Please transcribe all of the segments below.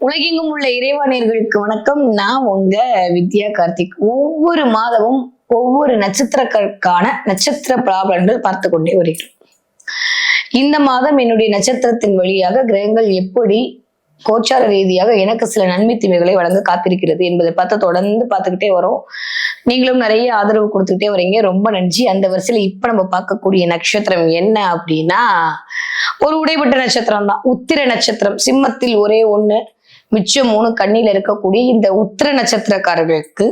உலகெங்கும் உள்ள இறைவானியர்களுக்கு வணக்கம். நான் உங்க வித்யா கார்த்திக். ஒவ்வொரு மாதமும் ஒவ்வொரு நட்சத்திரங்களுக்கான நட்சத்திர பலாபலன்கள் பார்த்து கொண்டே வருகிறோம். இந்த மாதம் என்னுடைய நட்சத்திரத்தின் வழியாக கிரகங்கள் எப்படி கோச்சார ரீதியாக எனக்கு சில நன்மை தீமைகளை வழங்க காத்திருக்கிறது என்பதை பார்த்து தொடர்ந்து பார்த்துக்கிட்டே வரோம். நீங்களும் நிறைய ஆதரவு கொடுத்துக்கிட்டே வரீங்க, ரொம்ப நன்றி. அந்த வரிசையில இப்ப நம்ம பார்க்கக்கூடிய நட்சத்திரம் என்ன அப்படின்னா, ஒரு உடைப்பட்ட நட்சத்திரம் தான், உத்திர நட்சத்திரம். சிம்மத்தில் ஒரே ஒண்ணு, மிச்சம் 3 கண்ணில இருக்கக்கூடிய இந்த உத்திர நட்சத்திரக்காரர்களுக்கு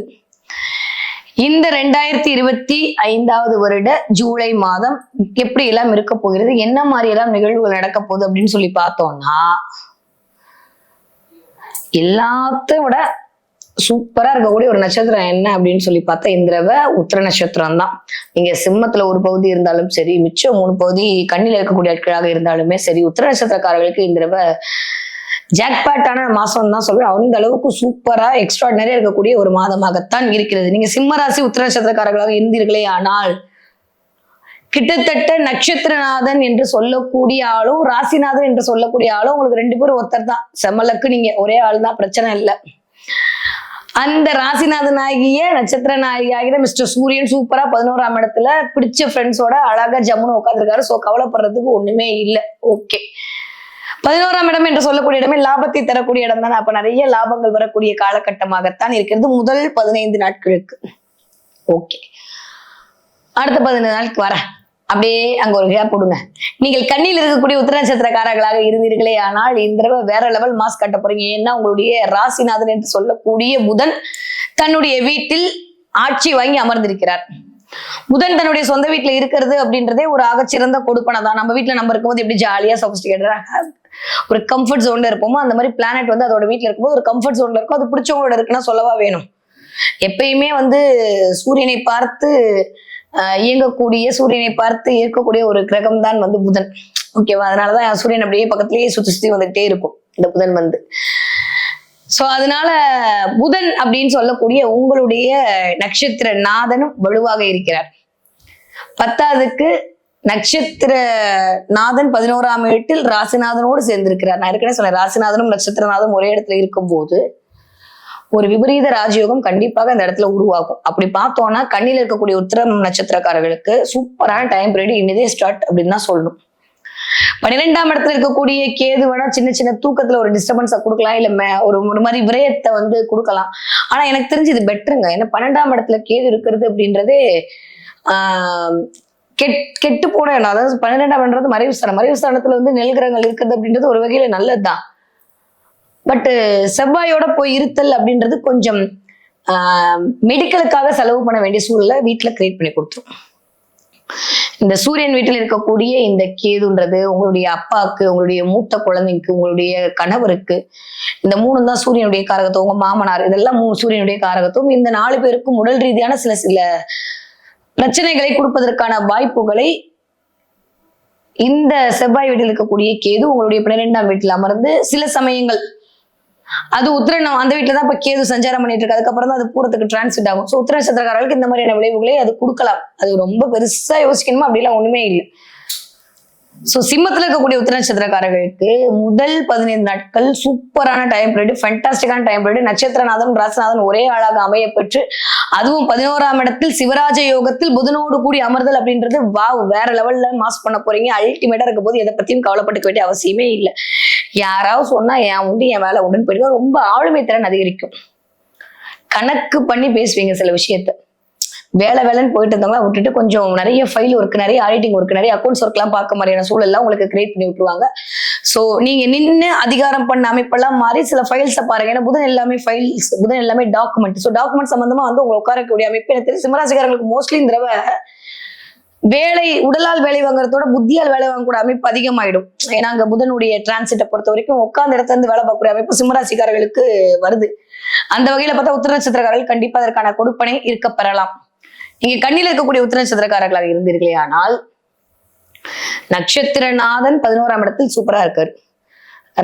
இந்த 2025 வருட ஜூலை மாதம் எப்படி எல்லாம் இருக்க போகிறது, என்ன மாதிரி எல்லாம் நிகழ்வுகள் நடக்க போகுது அப்படின்னு சொல்லி பார்த்தோம்னா, எல்லாத்தையும் விட சூப்பரா இருக்கக்கூடிய ஒரு நட்சத்திரம் என்ன அப்படின்னு சொல்லி பார்த்தா இந்த தடவை உத்திர நட்சத்திரம் தான். நீங்க சிம்மத்துல ஒரு பகுதி இருந்தாலும் சரி, மிச்சம் 3 பகுதி கண்ணில இருக்கக்கூடிய ஆட்களாக இருந்தாலுமே சரி, உத்திர நட்சத்திரக்காரர்களுக்கு இந்த தடவை ஜாக்பாட்டான மாசம் தான் சொல்றேன். அந்த அளவுக்கு சூப்பரா எக்ஸ்ட்ராடினரியா இருக்கக்கூடிய ஒரு மாதமாகத்தான் இருக்கிறது. நீங்க சிம்ம ராசி உத்திர நட்சத்திரக்காரர்களாக இருந்தீர்களே ஆனால் கிட்டத்தட்ட நட்சத்திரநாதன் என்று சொல்லக்கூடிய ஆளும் ராசிநாதன் என்று சொல்லக்கூடிய ஆளும் உங்களுக்கு 2 பேரும் ஒருத்தர் தான். செம்மலுக்கு நீங்க ஒரே ஆள் தான், பிரச்சனை இல்லை. அந்த ராசிநாதன் ஆகிய நட்சத்திர நாயகி ஆகிய மிஸ்டர் சூரியன் சூப்பரா 11ஆம் இடத்துல பிடிச்ச ஃப்ரெண்ட்ஸோட அழகா ஜம்முன்னு உட்காந்துருக்காரு. சோ கவலைப்படுறதுக்கு ஒண்ணுமே இல்லை. ஓகே, 11ஆம் இடம் என்று சொல்லக்கூடிய இடமே லாபத்தை தரக்கூடிய இடம் தானே. அப்ப நிறைய லாபங்கள் வரக்கூடிய காலகட்டமாகத்தான் இருக்கிறது முதல் 15 நாட்களுக்கு. ஓகே, அடுத்த 15 நாளுக்கு வர அப்படியே அங்க ஒரு கேப் போடுங்க. நீங்கள் கண்ணில் இருக்கக்கூடிய உத்திர நட்சத்திரக்காரர்களாக இருந்தீர்களே ஆனால் இந்த தடவை வேற லெவல் மாஸ் கட்ட போறீங்க. ஏன்னா உங்களுடைய ராசிநாதன் என்று சொல்லக்கூடிய புதன் தன்னுடைய வீட்டில் ஆட்சி வாங்கி அமர்ந்திருக்கிறார். புதன் தன்னுடைய சொந்த வீட்டுல இருக்கிறது அப்படின்றதே ஒரு ஆகச்சிறந்த கொடுப்பனை தான். நம்ம வீட்டுல நம்ம இருக்கும்போது எப்படி ஜாலியா சஃபிஸ்டிகேட்டடா ஒரு கம்ஃபர்ட் ஜோன்ல இருப்போமோ, அந்த மாதிரி பிளானட் வந்து அதோட வீட்டுல இருக்கும்போது ஒரு கம்ஃபர்ட் ஜோன்ல இருக்கும். அது பிடிச்சவங்களோட இருக்குன்னா சொல்லவா வேணும். எப்பயுமே வந்து சூரியனை பார்த்து இயங்கக்கூடிய, சூரியனை பார்த்து இருக்கக்கூடிய ஒரு கிரகம் தான் வந்து புதன். ஓகேவா? அதனாலதான் சூரியன் அப்படியே பக்கத்திலேயே சுத்தி சுத்தி வந்துகிட்டே இருக்கும் இந்த புதன் வந்து. சோ அதனால புதன் அப்படின்னு சொல்லக்கூடிய உங்களுடைய நட்சத்திர நாதனும் வலுவாக இருக்கிறார். 10க்கு நட்சத்திர நாதன் 11ஆம் வீட்டில் ராசிநாதனோடு சேர்ந்திருக்கிறார். நான் ஏற்கனவே சொன்னேன், ராசிநாதனும் நட்சத்திரநாதனும் ஒரே இடத்துல இருக்கும் போது ஒரு விபரீத ராஜயோகம் கண்டிப்பாக அந்த இடத்துல உருவாகும். அப்படி பார்த்தோம்னா கண்ணில் இருக்கக்கூடிய உத்திரம் நட்சத்திரக்காரர்களுக்கு சூப்பரான டைம் பீரியட் இன்னதே ஸ்டார்ட் அப்படின்னு தான் சொல்லணும். 12ஆம் இடத்துல இருக்கக்கூடிய கேது வேணா சின்ன சின்ன தூக்கத்துல ஒரு டிஸ்டர்பன்ஸை கொடுக்கலாம், இல்ல ஒரு மாதிரி விரயத்தை வந்து கொடுக்கலாம். ஆனா எனக்கு தெரிஞ்சு இது பெட்டருங்க. ஏன்னா 12ஆம் இடத்துல கேது இருக்கிறது அப்படின்றதே கெட்டு போன இடம். அதாவது 12ஆம் இடம்ன்றது மறைவுஸ்தானம். மறைவுஸ்தானத்துல வந்து நெல்கிரகங்கள் இருக்கிறது அப்படின்றது ஒரு வகையில நல்லதுதான். பட் செவ்வாயோட போய் இருத்தல் அப்படின்றது கொஞ்சம் மெடிக்கலுக்காக செலவு பண்ண வேண்டிய சூழலை வீட்டுல கிரியேட் பண்ணி கொடுத்துரும். இந்த சூரியன் வீட்டில் இருக்கக்கூடிய இந்த கேதுன்றது உங்களுடைய அப்பாவுக்கு, உங்களுடைய மூத்த குழந்தைக்கு, உங்களுடைய கணவருக்கு, இந்த 3 தான் சூரியனுடைய காரகத்துவம். உங்க மாமனார், இதெல்லாம் சூரியனுடைய காரகத்துவம். இந்த 4 பேருக்கும் உடல் ரீதியான சில பிரச்சனைகளை கொடுப்பதற்கான வாய்ப்புகளை இந்த செவ்வாய் வீட்டில் இருக்கக்கூடிய கேது உங்களுடைய 12ஆம் வீட்டில் அமர்ந்து சில சமயங்கள், அது உத்திரம் அந்த வீட்டுல தான் இப்ப கேது சஞ்சாரம் பண்ணிட்டு இருக்கு, அதுக்கப்புறம் தான் அது பூரத்துக்கு டிரான்ஸ்மிட் ஆகும். சோ உத்திர நட்சத்திரக்காரர்களுக்கு இந்த மாதிரியான விளைவுகளை அது கொடுக்கலாம். அது ரொம்ப பெருசா யோசிக்கணுமா அப்படிலாம் ஒண்ணுமே இல்லை. சோ சிம்மத்துல இருக்கக்கூடிய உத்திர நட்சத்திரக்காரர்களுக்கு முதல் 15 நாட்கள் சூப்பரான டைம் பீரியட், ஃபேண்டாஸ்டிக்கான டைம் பீரியட். நட்சத்திரநாதன் ராசிநாதன் ஒரே ஆளாக அமைய பெற்று, அதுவும் 11ஆம் இடத்தில் சிவராஜ யோகத்தில் புதனோடு கூடி அமர்தல் அப்படின்றது வாவ், வேற லெவல்ல மாஸ் பண்ண போறீங்க. அல்டிமேட்டா இருக்க போது எதை பத்தியும் கவலைப்பட்டுக்க வேண்டிய அவசியமே இல்லை. யாராவது சொன்னா என் உண்டு என் வேலை உண்டுன்னு போயிட்டு ரொம்ப ஆளுமை திறன் அதிகரிக்கும். கணக்கு பண்ணி பேசுவீங்க சில விஷயத்த. வேலைன்னு போயிட்டு இருந்தவங்களா விட்டுட்டு கொஞ்சம் நிறைய ஃபைல் ஒர்க், நிறைய ஆடிட்டிங் ஒர்க், நிறைய அக்கௌண்ட்ஸ் ஒர்க் எல்லாம் பார்க்க மாதிரியான சூழல்லாம் உங்களுக்கு கிரியேட் பண்ணி விட்டுருவாங்க. சோ நீங்க நின்று அதிகாரம் பண்ண அமைப்பெல்லாம் மாறி சில ஃபைல்ஸை பாருங்க. ஏன்னா புதன் எல்லாமே ஃபைல்ஸ், புதன் எல்லாமே டாக்குமெண்ட். ஸோ டாக்குமெண்ட் சம்பந்தமா வந்து உங்களை உட்காரக்கூடிய அமைப்பு எனக்கு தெரியும். சிம்மராசிக்காரங்களுக்கு மோஸ்ட்லி இந்த தடவை வேலை, உடலால் வேலை வாங்குறதோட புத்தியால் வேலை வாங்கக்கூடிய அமைப்பு அதிகமாயிடும். ஏன்னா அங்க புதனுடைய டிரான்சிட்டை பொறுத்த வரைக்கும் உட்கார்ந்த இடத்துல இருந்து வேலை பார்க்கக்கூடிய அமைப்பு சிம்மராசிக்காரர்களுக்கு வருது. அந்த வகையில பார்த்தா உத்திர நட்சத்திரக்காரர்கள் கண்டிப்பா அதற்கான கொடுப்பனை இருக்க பெறலாம். நீங்க கண்ணில் இருக்கக்கூடிய உத்திர நட்சத்திரக்காரர்களாக இருந்தீர்களே ஆனால் நட்சத்திரநாதன் 11ஆம் இடத்தில் சூப்பரா இருக்காரு.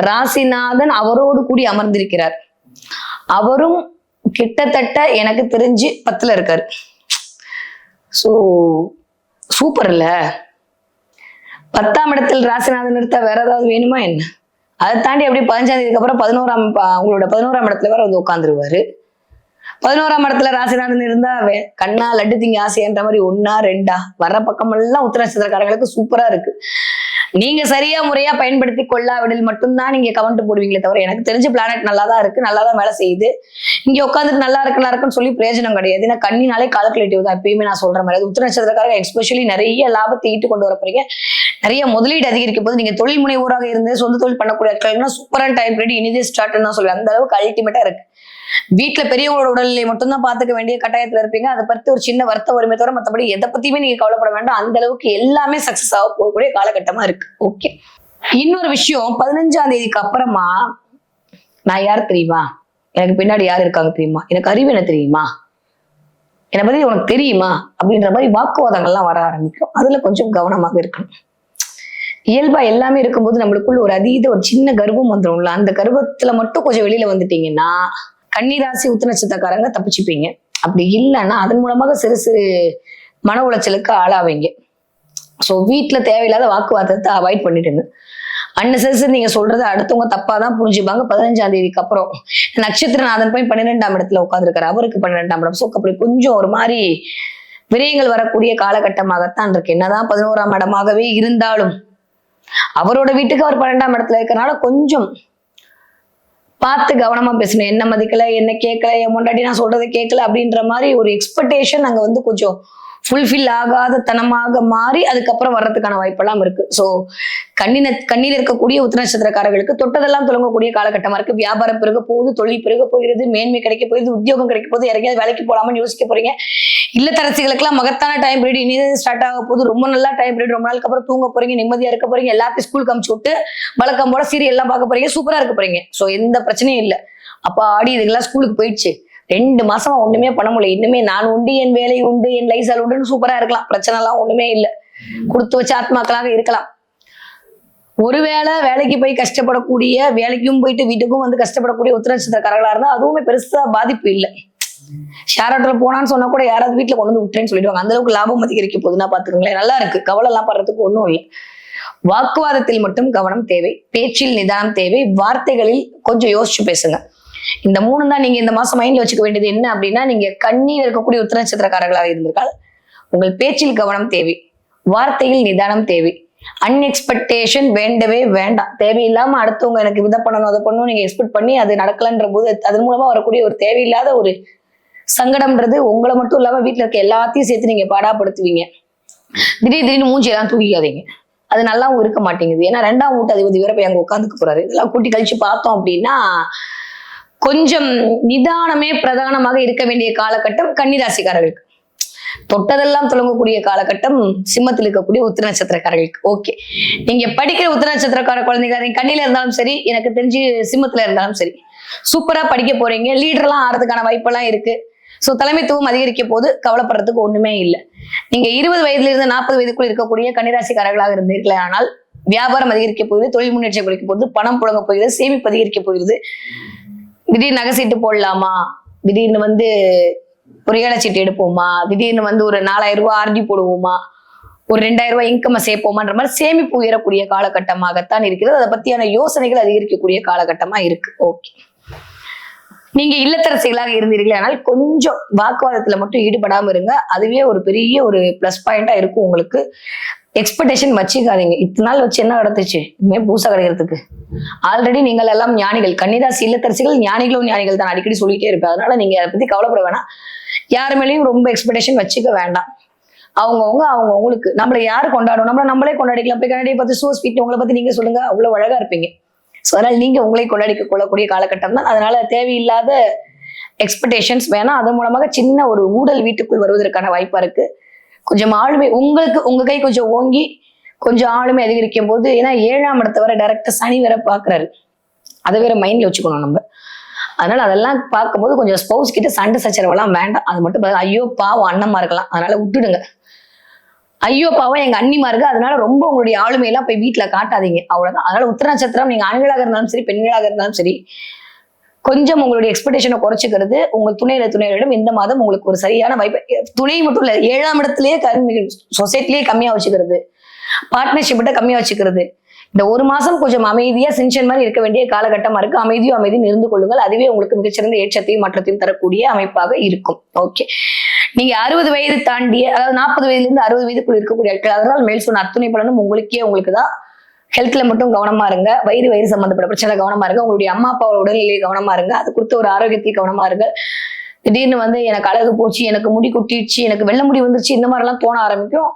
ராசிநாதன் அவரோடு கூடி அமர்ந்திருக்கிறார். அவரும் கிட்டத்தட்ட எனக்கு தெரிஞ்சு 10ல இருக்காரு. சோ சூப்பர் இல்ல? 10ஆம் இடத்தில் ராசிநாதன் நிறுத்த வேற ஏதாவது வேணுமா என்ன? அதை தாண்டி அப்படி 15ஆம் தேதிக்கு அப்புறம் உங்களோட 11ஆம் இடத்துல வேற வந்து உட்காந்துருவாரு. 11ஆம் இடத்துல ராசிநாதன் இருந்தா கண்ணா லட்டு திங்க ஆசைன்ற மாதிரி 1ஆ 2ஆ வர்ற பக்கமெல்லாம் உத்திர நட்சத்திரக்காரங்களுக்கு சூப்பரா இருக்கு. நீங்க சரியா முறையா பயன்படுத்தி கொள்ளாவிடில் மட்டும்தான் நீங்க கமெண்ட் போடுவீங்களே தவிர, எனக்கு தெரிஞ்ச பிளானட் நல்லா தான் இருக்கு, நல்லா தான் வேலை செய்யுது, இங்க உட்காந்துட்டு நல்லா இருக்குன்னு சொல்லி பிரயோஜனம் கிடையாது. ஏன்னா கண்ணினாலே கால்குலேட்டிவ் தான் எப்பயுமே நான் சொல்ற மாதிரி. அது உத்திர நட்சத்திரக்காரங்க எஸ்பெஷலி நிறைய லாபத்தை ஈட்டு கொண்டு வர போறீங்க, நிறைய முதலீடு அதிகரிக்கும் போது நீங்க தொழில் முனைவோராக இருந்து சொந்த தொழில் பண்ணக்கூடிய ஆட்கள் சூப்பரான டைம் பீரியட் இனிதே ஸ்டார்ட்னு தான் சொல்லுவேன். அந்த அளவுக்கு அல்டிமேட்டா இருக்கு. வீட்டுல பெரியவங்களோட உடல்நிலை மட்டும்தான் பாத்துக்க வேண்டிய கட்டாயத்துல இருப்பீங்க. அதை பத்தி ஒரு சின்ன வருத்த வறுமை தவிர மற்றபடி எதை பத்தியுமே நீங்க கவலைப்பட வேண்டாம். அந்த அளவுக்கு எல்லாமே சக்சஸ் ஆக போகக்கூடிய காலகட்டமா இருக்கு. ஓகே, இன்னொரு விஷயம், 15ஆம் தேதிக்கு அப்புறமா நான் யார் தெரியுமா, எனக்கு பின்னாடி யார் இருக்காங்க தெரியுமா, எனக்கு அறிவு என்ன தெரியுமா, என்னை பத்தி உனக்கு தெரியுமா அப்படின்ற மாதிரி வாக்குவாதங்கள்லாம் வர ஆரம்பிக்கும். அதுல கொஞ்சம் கவனமாக இருக்கணும். இயல்பா எல்லாமே இருக்கும்போது நம்மளுக்குள்ள ஒரு அதீத ஒரு சின்ன கர்வம் வந்துடும்ல, அந்த கர்வத்துல மட்டும் கொஞ்சம் வெளியில வந்துட்டீங்கன்னா கன்னிராசி உத்திர நட்சத்திரக்காரங்க தப்பிச்சுப்பீங்க. அப்படி இல்லைன்னா அதன் மூலமாக சிறு சிறு மன உளைச்சலுக்கு ஆளாவீங்க. ஸோ வீட்டுல தேவையில்லாத வாக்குவாதத்தை அவாய்ட் பண்ணிட்டுங்க. அன்னெசரி நீங்க சொல்றது அடுத்தவங்க தப்பாதான் புரிஞ்சுப்பாங்க. 15ஆம் தேதிக்கு அப்புறம் நட்சத்திரநாதன் போய் 12ஆம் இடத்துல உட்காந்துருக்காரு, அவருக்கு 12ஆம் இடம். ஸோ அப்படி கொஞ்சம் ஒரு மாதிரி விரயங்கள் வரக்கூடிய காலகட்டமாகத்தான் இருக்கு. என்னதான் 11ஆம் இடமாகவே இருந்தாலும் அவரோட வீட்டுக்கு அவர் 12ஆம் இடத்துல இருக்கிறனால கொஞ்சம் பார்த்து கவனமா பேசணும். என்ன மதிக்கல, என்ன கேட்கல, என் முன்னாடி நான் சொல்றதை கேட்கல அப்படின்ற மாதிரி ஒரு எக்ஸ்பெக்டேஷன் அங்க வந்து கொஞ்சம் ஃபுல்ஃபில் ஆகாத தனமாக மாறி அதுக்கப்புறம் வர்றதுக்கான வாய்ப்பெல்லாம் இருக்கு. ஸோ கண்ணில் இருக்கக்கூடிய உத்திர நட்சத்திரக்காரர்களுக்கு தொட்டதெல்லாம் தொடங்கக்கூடிய காலகட்டமா இருக்கு. வியாபாரம் பெருக போகுது, தொழில் பெருக போகிறது, மேன்மை கிடைக்க போகுது, உத்தியோகம் கிடைக்க போகுது, இறங்கியாவது வேலைக்கு போலாமன்னு யோசிக்க போறீங்க. இல்லத்தரசிகளுக்கெல்லாம் மகத்தான டைம் பீரியட் இனி ஸ்டார்ட் ஆக போகுது. ரொம்ப நல்லா டைம் பீரியட், ரொம்ப நாளுக்கு அப்புறம் தூங்க போறீங்க, நிம்மதியா இருக்க போறீங்க, எல்லாத்தையும் ஸ்கூலுக்கு அமுச்சு விட்டு வழக்கம் போல சீரியல் எல்லாம் பார்க்க போறீங்க, சூப்பரா இருக்க போறீங்க. ஸோ எந்த பிரச்சனையும் இல்லை. அப்ப ஆடி இதுக்கெல்லாம் ஸ்கூலுக்கு போயிடுச்சு, 2 மாசமா ஒண்ணுமே பண்ண முடியல, இனிமே நான் உண்டு, என் வேலை உண்டு, என் லைசால் உண்டுன்னு சூப்பரா இருக்கலாம். பிரச்சனை எல்லாம் ஒண்ணுமே இல்லை, கொடுத்து வச்ச ஆத்மாக்களாக இருக்கலாம். ஒருவேளை வேலைக்கு போய் கஷ்டப்படக்கூடிய, வேலைக்கும் போயிட்டு வீட்டுக்கும் வந்து கஷ்டப்படக்கூடிய உத்திர நட்சத்திரக்காரர்களா இருந்தா அதுவுமே பெருசா பாதிப்பு இல்லை. ஷேர் ஆட்டோல போனான்னு சொன்னா கூட யாராவது வீட்டுல கொண்டு வந்து விட்டுறேன்னு சொல்லிடுவாங்க. அந்த அளவுக்கு லாபம் அதிகரிக்க போகுதுன்னா பாத்துக்கோங்களேன், நல்லா இருக்கு. கவலை எல்லாம் படுறதுக்கு ஒண்ணும் இல்லை. வாக்குவாதத்தில் மட்டும் கவனம் தேவை, பேச்சில் நிதானம் தேவை, வார்த்தைகளில் கொஞ்சம் யோசிச்சு பேசுங்க. இந்த 3 தான் நீங்க இந்த மாசம் மைண்ட்ல வச்சுக்க வேண்டியது. என்ன அப்படின்னா, நீங்க கண்ணில் இருக்கக்கூடிய உத்திர நட்சத்திரக்காரர்களாக இருந்திருக்கால் உங்கள் பேச்சில் கவனம் தேவை, வார்த்தையில் நிதானம் தேவை. அன்எக்ஸ்பெக்டேஷன் வேண்டவே வேண்டாம். தேவையில்லாம அடுத்தவங்க எனக்கு இதை பண்ணணும் அதை பண்ணணும் நீங்க எக்ஸ்பெக்ட் பண்ணி அது நடக்கலன்ற போது அதன் மூலமா வரக்கூடிய ஒரு தேவையில்லாத ஒரு சங்கடம்ன்றது உங்களை மட்டும் இல்லாம வீட்டுல இருக்க எல்லாத்தையும் சேர்த்து நீங்க பாடாப்படுத்துவீங்க. திடீர்னு மூஞ்சி எல்லாம் தூக்கிக்காதீங்க, அது நல்லாவும் இருக்க மாட்டேங்குது. ஏன்னா 2ஆம் வீட்டு அதிபதி வேற போய் அங்க உட்காந்துக்க போறாரு. இதெல்லாம் கூட்டி கழிச்சு பார்த்தோம் அப்படின்னா கொஞ்சம் நிதானமே பிரதானமாக இருக்க வேண்டிய காலகட்டம் கன்னிராசிக்காரர்களுக்கு. தொட்டதெல்லாம் தொடங்கக்கூடிய காலகட்டம் சிம்மத்தில் இருக்கக்கூடிய உத்திர நட்சத்திரக்காரர்களுக்கு. ஓகே, நீங்க படிக்கிற உத்திர நட்சத்திரக்கார குழந்தைங்க கண்ணில இருந்தாலும் சரி, எனக்கு தெரிஞ்சு சிம்மத்துல இருந்தாலும் சரி, சூப்பரா படிக்க போறீங்க, லீடர்லாம் ஆறதுக்கான வாய்ப்பெல்லாம் இருக்கு. ஸோ தலைமைத்துவம் அதிகரிக்க போது கவலைப்படுறதுக்கு ஒண்ணுமே இல்லை. நீங்க 20 வயதுல இருந்து 40 வயதுக்குள் இருக்கக்கூடிய கன்னிராசிக்காரர்களாக இருந்தீர்களே ஆனால் வியாபாரம் அதிகரிக்க போகுது, தொழில் முன்னேற்றம் கிடைக்க போகுது, பணம் புழங்க போகிறது, சேமிப்பு அதிகரிக்க போகிறது. திடீர்னு நகை சீட்டு போடலாமா, திடீர்னு வந்து ஒரு ஏழை சீட்டு எடுப்போமா, திடீர்னு வந்து ஒரு 4000 ரூபாய் ஆர்டி போடுவோமா, ஒரு 2000 ரூபாய் இன்கம் சேர்ப்போமான்ற மாதிரி சேமிப்பு உயரக்கூடிய காலகட்டமாகத்தான் இருக்கிறது. அதை பத்தியான யோசனைகள் அதிகரிக்கக்கூடிய காலகட்டமா இருக்கு. ஓகே, நீங்க இல்லத்தரசிகளாக இருந்தீர்களே ஆனால் கொஞ்சம் வாக்குவாதத்துல மட்டும் ஈடுபடாம இருங்க. அதுவே ஒரு பெரிய ஒரு பிளஸ் பாயிண்டா இருக்கும் உங்களுக்கு. எக்ஸ்பெக்டேஷன் வச்சுக்காதீங்க. இத்தனை நாள் வச்சு என்ன நடந்துச்சு, இனிமே பூசா கிடைக்கிறதுக்கு. ஆல்ரெடி நீங்கள் எல்லாம் ஞானிகள். கன்னிராசி இல்லத்தரசிகள் ஞானிகளும் ஞானிகள் தான், அடிக்கடி சொல்லிட்டே இருப்பேன். அதனால நீங்க அதை பத்தி கவலைப்பட வேணாம். யாரு மேலேயும் ரொம்ப எக்ஸ்பெக்டேஷன் வச்சுக்க வேண்டாம். அவங்கவுங்களுக்கு நம்மளை யாரு கொண்டாடும், நம்மளே கொண்டாடிக்கலாம். போய் கண்ணாடியை பார்த்து சோ ஸ்வீட் உங்களை பத்தி நீங்க சொல்லுங்க, அவ்வளவு அழகா இருப்பீங்க. ஸோ அதனால நீங்க உங்களை கொண்டாடிக்க கொள்ளக்கூடிய காலகட்டம் தான். அதனால தேவையில்லாத எக்ஸ்பெக்டேஷன்ஸ் வேணாம். அதன் மூலமாக சின்ன ஒரு ஊழல் வீட்டுக்குள் வருவதற்கான வாய்ப்பா இருக்கு. கொஞ்சம் ஆளுமை உங்களுக்கு உங்க கை கொஞ்சம் ஓங்கி கொஞ்சம் ஆளுமை அதிகரிக்கும் போது, ஏன்னா 7ஆம் இடத்தை வர டைரக்டா சனி வேற பாக்குறாரு, அதை வேற மைண்ட்ல வச்சுக்கணும் நம்ம. அதனால அதெல்லாம் பார்க்கும்போது கொஞ்சம் ஸ்பௌஸ் கிட்ட சண்டை சச்சரவெல்லாம் வேண்டாம். அது மட்டும் ஐயோ பாவம் அண்ணம்மா இருக்கலாம், அதனால விட்டுடுங்க. ஐயோ பாவம் எங்க அண்ணிமா இருக்கு, அதனால ரொம்ப உங்களுடைய ஆளுமையெல்லாம் போய் வீட்டுல காட்டாதீங்க, அவ்வளவுதான். அதனால உத்திர நட்சத்திரம் நீங்க ஆண்களாக இருந்தாலும் சரி பெண்களாக இருந்தாலும் சரி, கொஞ்சம் உங்களுடைய எக்ஸ்பெக்டேஷனை குறைச்சிக்கிறது. உங்கள் துணையிடம் இந்த மாதம் உங்களுக்கு ஒரு சரியான வாய்ப்பு. துணை மட்டும் இல்ல, 7ஆம் இடத்திலேயே சொசைட்டிலேயே கம்மியா வச்சுக்கிறது, பார்ட்னர்ஷிப்கிட்ட கம்மியா வச்சுக்கிறது, இந்த ஒரு மாசம் கொஞ்சம் அமைதியா சின்சன் மாதிரி இருக்க வேண்டிய காலகட்டமா இருக்கு. அமைதியும் இருந்து கொள்ளுங்கள். அதுவே உங்களுக்கு மிகச்சிறந்த ஏற்றத்தையும் மாற்றத்தையும் தரக்கூடிய அமைப்பாக இருக்கும். ஓகே, நீங்க 60 வயது தாண்டிய, அதாவது 40 வயதுல இருந்து 60 வயதுக்குள் இருக்கக்கூடிய ஆட்கள், அதனால் மேல் சொன்ன அத்துணை பலனும் உங்களுக்கு தான். ஹெல்த்ல மட்டும் கவனமா இருங்க. வயிறு சம்பந்தப்பட்ட பிரச்சனை கவனமா இருங்க. உங்களுடைய அம்மா அப்பாவோட உடல்நிலையை கவனமா இருங்க. அது குறித்த ஒரு ஆரோக்கியத்தை கவனமா இருங்க. திடீர்னு எனக்கு அழகு போச்சு, எனக்கு முடி கொட்டிடுச்சு, எனக்கு வெள்ளை முடி வந்துருச்சு, இந்த மாதிரி எல்லாம் தோண ஆரம்பிக்கும்.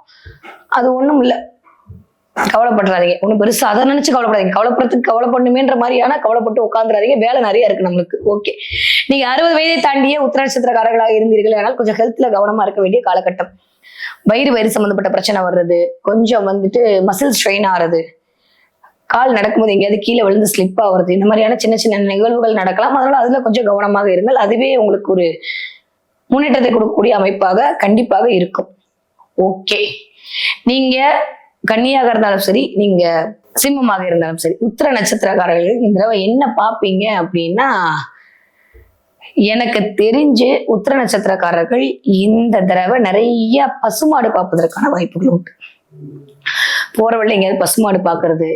அது ஒண்ணும் இல்லை, கவலைப்படுறாதீங்க. ஒன்றும் பெருசா அதை நினைச்சு கவலைப்படாதீங்க. கவலைப்படுறதுக்கு கவலைப்படணுமேன்ற மாதிரியான கவலைப்பட்டு உட்காந்துறாதீங்க. வேலை நிறைய இருக்கு நம்மளுக்கு. ஓகே, நீங்க 60 வயதை தாண்டிய உத்திர நட்சத்திரக்காரர்களாக இருந்தீர்கள் ஆனால் கொஞ்சம் ஹெல்த்ல கவனமா இருக்க வேண்டிய காலகட்டம். வயிறு சம்பந்தப்பட்ட பிரச்சனை வர்றது, கொஞ்சம் மசில் ஸ்ட்ரெயின் ஆறது, கால் நடக்கும்போது எங்கேயாவது கீழே விழுந்து ஸ்லிப் ஆகுறது, இந்த மாதிரியான சின்ன சின்ன நிகழ்வுகள் நடக்கலாம். அதனால அதுல கொஞ்சம் கவனமாக இருங்கள். அதுவே உங்களுக்கு ஒரு முன்னேற்றத்தை கொடுக்கக்கூடிய அமைப்பாக கண்டிப்பாக இருக்கும். ஓகே, நீங்க கன்னியாக இருந்தாலும் சரி, நீங்க சிம்மமாக இருந்தாலும் சரி, உத்திர நட்சத்திரக்காரர்கள் இந்த தடவை என்ன பார்ப்பீங்க அப்படின்னா, எனக்கு தெரிஞ்சு உத்திர நட்சத்திரக்காரர்கள் இந்த தடவை நிறைய பசுமாடு பார்ப்பதற்கான வாய்ப்புகள் உண்டு. போற வழியில எங்கேயாவது பசுமாடு பார்க்கறது,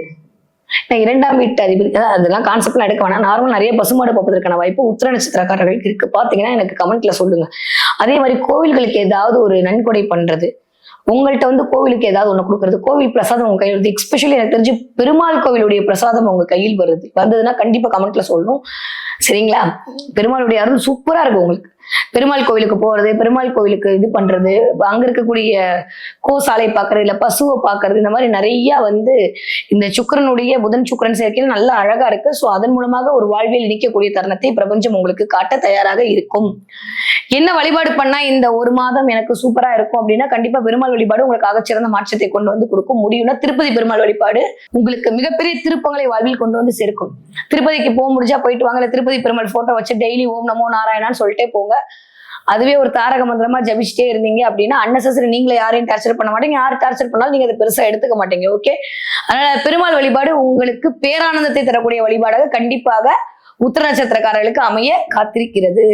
இரண்டாம் வீட்டு அதிபதி, அதெல்லாம் கான்செப்ட்லாம் எடுக்க வேணாம். நார்மல் நிறைய பசுமாடு பார்ப்பதற்கான வாய்ப்பு உத்திர நட்சத்திரக்காரர்களுக்கு இருக்கு. பாத்தீங்கன்னா எனக்கு கமெண்ட்ல சொல்லுங்க. அதே மாதிரி கோவில்களுக்கு ஏதாவது ஒரு நன்கொடை பண்றது, உங்கள்கிட்ட கோவிலுக்கு ஏதாவது ஒண்ணு கொடுக்கறது, கோவில் பிரசாதம் உங்க கையில் வருது. எஸ்பெஷலி எனக்கு தெரிஞ்சு பெருமாள் கோவிலுடைய பிரசாதம் உங்க கையில் வந்ததுன்னா கண்டிப்பா கமெண்ட்ல சொல்லணும். சரிங்களா? பெருமாளுடைய அருள் சூப்பரா இருக்கு உங்களுக்கு. பெருமாள் கோவிலுக்கு போறது, பெருமாள் கோவிலுக்கு இது பண்றது, அங்க இருக்கக்கூடிய கோசாலை பாக்குறது, இல்ல பசுவை பாக்குறது, இந்த மாதிரி நிறைய இந்த சுக்கிரனுடைய புதன் சுக்கிரன் சேர்க்கையில நல்லா அழகா இருக்கு. சோ அதன் மூலமாக ஒரு வாழ்வில் இணைக்கக்கூடிய தருணத்தை பிரபஞ்சம் உங்களுக்கு காட்ட தயாராக இருக்கும். என்ன வழிபாடு பண்ணா இந்த ஒரு மாதம் எனக்கு சூப்பரா இருக்கும் அப்படின்னா, கண்டிப்பா பெருமாள் வழிபாடு உங்களுக்கு ஆகச்சிறந்த மாற்றத்தை கொண்டு கொடுக்கும். முடியும்னா திருப்பதி பெருமாள் வழிபாடு உங்களுக்கு மிகப்பெரிய திருப்பங்களை வாழ்வில் கொண்டு சேர்க்கும். திருப்பதிக்கு போக முடிஞ்சா போயிட்டு வாங்க. திருப்பதி பெருமாள் போட்டோ வச்சு டெய்லி ஓம் நமோ நாராயணான்னு சொல்லிட்டே போங்க. அதுவே ஒரு தாரக மந்திரமா ஜபிச்சுட்டே இருந்தீங்க அப்படின்னா அன்னெசரி நீங்களே யாரையும் டார்ச்சர் பண்ண மாட்டீங்க. யார் டார்ச்சர் பண்ணாலும் நீங்க அதை பெருசா எடுத்துக்க மாட்டீங்க. ஓகே, அதனால பெருமாள் வழிபாடு உங்களுக்கு பேரானந்தத்தை தரக்கூடிய வழிபாடாக கண்டிப்பாக உத்திர நட்சத்திரக்காரர்களுக்கு அமைய காத்திருக்கிறது.